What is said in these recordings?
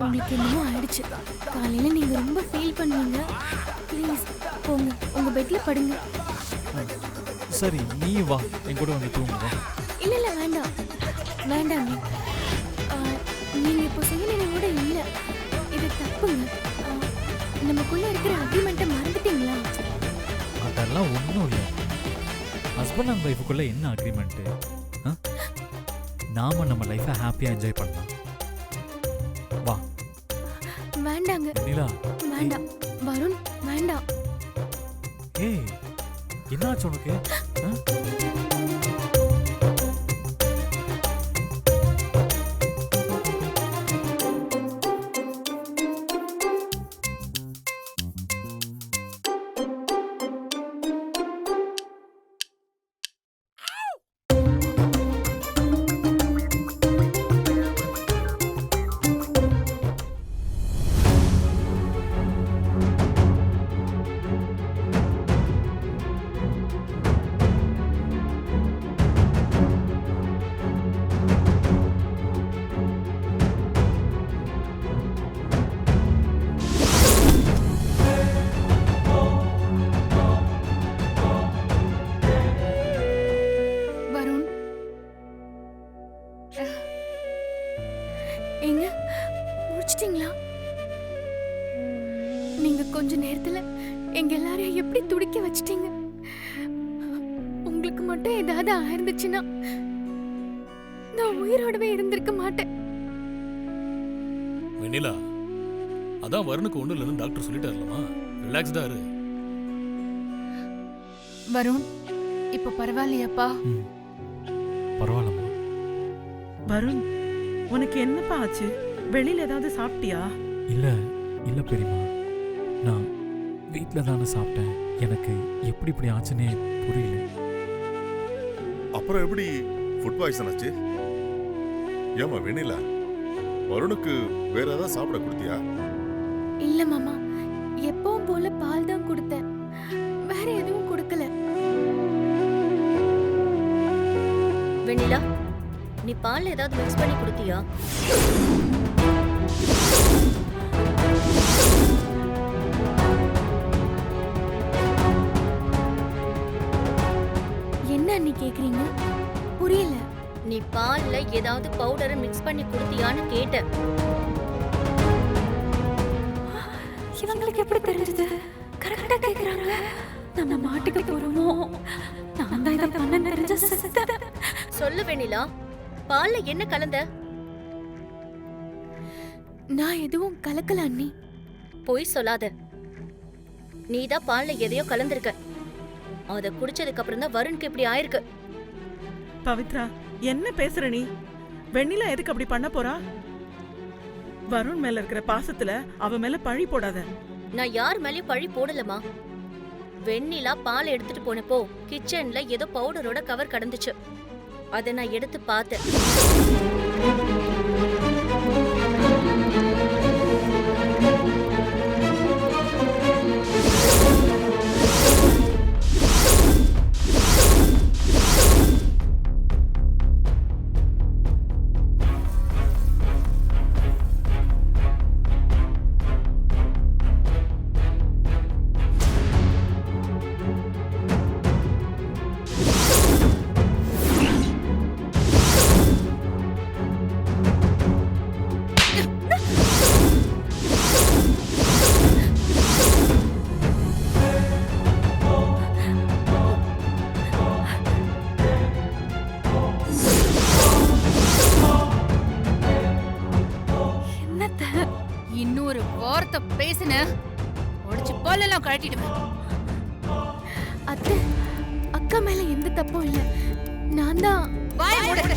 உங்களுக்கு என்னமோ ஆயிடுச்சு. காலையில நீங்க ரொம்ப ஃபீல் பண்ணுவீங்க. ப்ளீஸ் போங்க, உங்க பெட்ல படுங்க. சரி நீ வா, என் கூட வந்து தூங்குவா. இல்ல இல்ல வேண்டாம் வேண்டாங்க. நீங்க இப்போ செய்யலையோட இல்ல, இது தப்புங்க. நமக்குள்ள இருக்கிற அக்ரிமெண்ட்டை மறந்துட்டீங்களா? அதெல்லாம் ஒன்றும் இல்லை. ஹஸ்பண்ட் அண்ட் ஒய்ஃபுக்குள்ள என்ன அக்ரிமெண்ட்டு? நாம நம்ம லைஃப்பை ஹாப்பியாக என்ஜாய் பண்ணலாம். வா. வேண்டாங்க. நிலா வேண்டாம். வருண் வேண்டாம். ஏய் என்னாச்சு உனக்கு? நீங்க கொஞ்ச நேரத்துல எங்க எல்லாரையும் எப்படி துடிக்க வச்சிட்டீங்க. உங்களுக்கு மட்டும் ஏதாவது ஆயிருந்துச்சுன்னா நான் உயிரோடவே இருந்திருக்க மாட்டேன். வெண்ணிலா, அதான் வருணுக்கு ஒண்ணு இல்லைன்னு டாக்டர் சொல்லிட்டாருலமா, ரிலாக்ஸ்டா இரு. வருண் இப்ப பரவாயில்லையாப்பா? பரவாயில்லம்மா. வருண், உனக்கு என்னப்பா ஆச்சு? வெளியில ஏதாவது சாப்பிட்டியா? இல்ல இல்ல பெரியம்மா, நான் வீட்டில் தானே சாப்பிட்டேன். எனக்கு எப்படி இப்படி ஆச்சுன்னே புரியல. அப்புறம் எப்படி ஃபுட் பாய்சன் ஆச்சு? ஏமா வெண்ணிலா, வருணுக்கு வேற ஏதாவது சாப்பிட கொடுத்தியா? இல்ல மாமா, எப்பவும் போல பால் தான் கொடுத்தேன், வேற எதுவும் கொடுக்கல. வெண்ணிலா, நீ பால் ஏதாவது மிக்ஸ் பண்ணி கொடுத்தியா? என்ன நீ கேக்குறீங்க? புரியல. நீ பால்ல ஏதாவது பவுடரை மிக்ஸ் பண்ணி கொடுத்தியான்னு கேட்டேன். இவங்களுக்கு எப்படி தெரிஞ்சது? கரெக்டா கேக்குறாங்க. நம்ம மாட்டுக்கு போறோமோ? நான் தான் இத பண்ண தெரிஞ்ச செத்த. சொல்லு வெண்ணிலா, பால்ல என்ன கலந்த? நான் எதுவும் கலக்கல அண்ணி. பொய் சொல்லாத. நீதான் பால்ல எதையோ கலந்திருக்க. அத குடிச்சதுக்கு அப்புறம் தான் வருணுக்கு இப்படி ஆயிருக்கு. பவித்ரா, என்ன பேசுற நீ? வெண்ணிலா எதுக்கு அப்படி பண்ண போறா? வருண் மேல இருக்கிற பாசத்துல அவ மேல பழி போடாத. நான் யார் மேலயும் பழி போடலமா. வெண்ணிலா பால் எடுத்துட்டு போனப்போ கிச்சன்ல ஏதோ பவுடரோட கவர் கடந்துச்சு. அத நான் எடுத்து பார்த்தேன். இன்னொரு வார்த்தை பேசுன உடைச்சு பாலெல்லாம் கழட்டிடுவேன். அத்தை, அக்கா மேல எந்த தப்பும் இல்ல. நான் தான். வாய மூடு.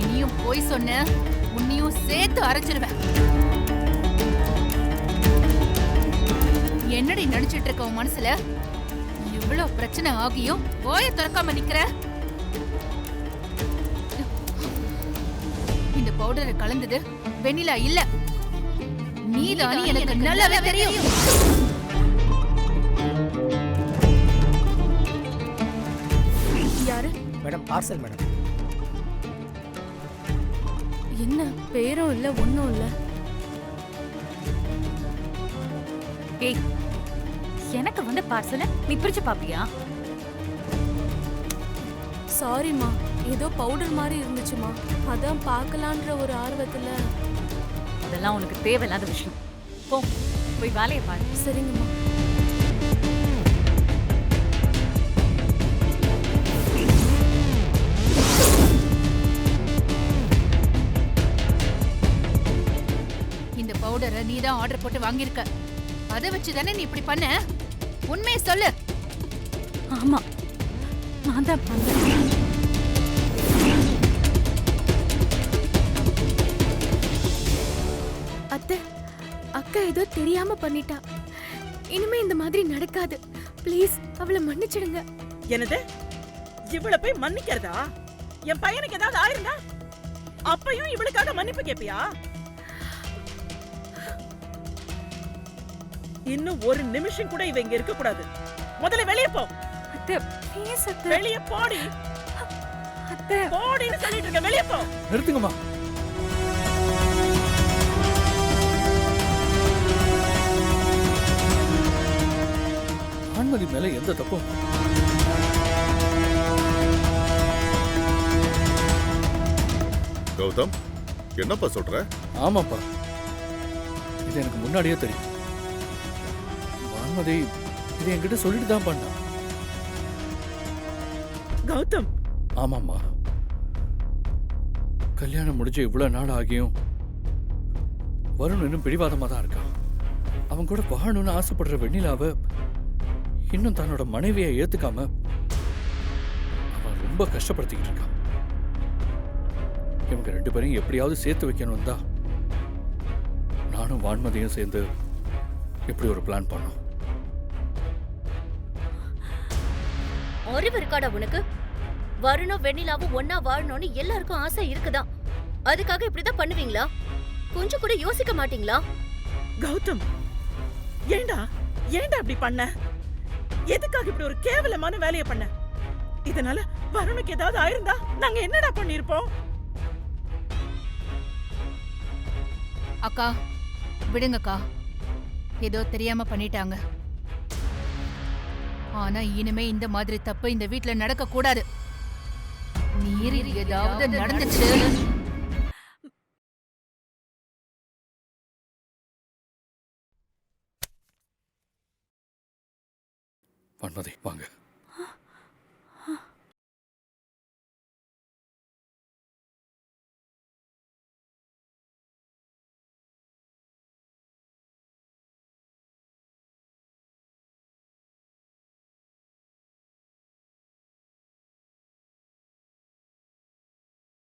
இனியும் போய் சொன்ன உன்னையும் சேர்த்து அரைச்சிருவேன். என்னடி நினைச்சிட்டு இருக்க உன் மனசுல? இவ்வளவு பிரச்சனை ஆகியும் வாய திறக்காம நிக்கிற? இந்த பவுடரை கலந்தது வெண்ணிலா இல்ல, நீதான். எனக்கு நல்லாவே தெரியும். யாரு? Madam, parcel madam. என்ன பேரும் இல்ல ஒண்ணும் இல்ல. ஏய், எனக்கு வந்து பார்சல நீ பிரிச்சு பாப்பியா? சாரிம்மா, ஏதோ பவுடர் மாதிரி இருந்துச்சுமா, அதான் பார்க்கலான்ற ஒரு ஆர்வத்துல. அதெல்லாம் உனக்கு தேவையில்லாத விஷயம். போ, போய் வேலையை பாரு. சரிங்கம்மா. இந்த பவுடரை நீ தான் ஆர்டர் போட்டு வாங்கியிருக்க. அதை வச்சு தானே நீ இப்படி பண்ண? உண்மையை சொல்லு. ஆமா, நான் தான் பண்ணேன். அத்தை, அக்கா ஏதோ தெரியாம பண்ணிட்டா. இனிமே இந்த மாதிரி நடக்காது. ப்ளீஸ் அவளை மன்னிச்சிடுங்க. என்னது, இவளை போய் மன்னிக்கிறதா? என் பையனுக்கு ஏதாவது ஆயிருந்தா அப்பையும் இவளுக்காக மன்னிப்பு கேப்பியா? இன்னும் ஒரு நிமிஷம் கூட இவ இங்க இருக்க கூடாது. முதல்ல வெளியே போ. அத்தை, ப்ளீஸ் அத்தை. வெளியே போடி. அத்தை, போடின்னு சொல்லிட்டு இருக்க. வெளியே போ. நிறுத்துங்கம்மா. ஆண்மதி மேல எந்த தப்பும். கௌதம், என்னப்பா சொல்ற? ஆமாப்பா, இது எனக்கு முன்னாடியே தெரியும். வான்மதி இது என்கிட்ட சொல்லிட்டு தான் பண்ணா. கௌதம், ஆமாம்மா, கல்யாணம் முடிஞ்சு இவ்வளவு நாள் ஆகியும் வருண் இன்னும் பிடிவாதமா தான் இருக்கான். அவன் கூட வாழணும்னு ஆசைப்படுற வெண்ணிலாவை இன்னும் தன்னோட மனைவியை ஏத்துக்காம அவன் ரொம்ப கஷ்டப்படுத்திக்கிட்டு இருக்கான். இவங்க 2 பேரையும் எப்படியாவது சேர்த்து வைக்கணும் தான் நானும் வான்மதியும் சேர்ந்து இப்படி ஒரு பிளான் பண்ணோம். அறிவு இருக்காடா உனக்கு? வருணும் வெண்ணிலாவும் ஒன்னா வாழணும்னு எல்லாருக்கும் ஆசை இருக்குதான். அதுக்காக இப்படிதான் பண்ணுவீங்களா? கொஞ்சம் கூட யோசிக்க மாட்டீங்களா? கௌதம், ஏண்டா ஏண்டா அப்படி பண்ண? எதுக்காக இப்படி ஒரு கேவலமான வேலையை பண்ண? இதனால வருணுக்கு ஏதாவது ஆயிருந்தா நாங்க என்னடா பண்ணிருப்போம்? அக்கா விடுங்கக்கா, ஏதோ தெரியாம பண்ணிட்டாங்க. ஆனா இனிமே இந்த மாதிரி தப்பு இந்த வீட்ல நடக்க கூடாது. நீர் ஏதாவது நடந்துச்சு. வான்மதி வாங்க.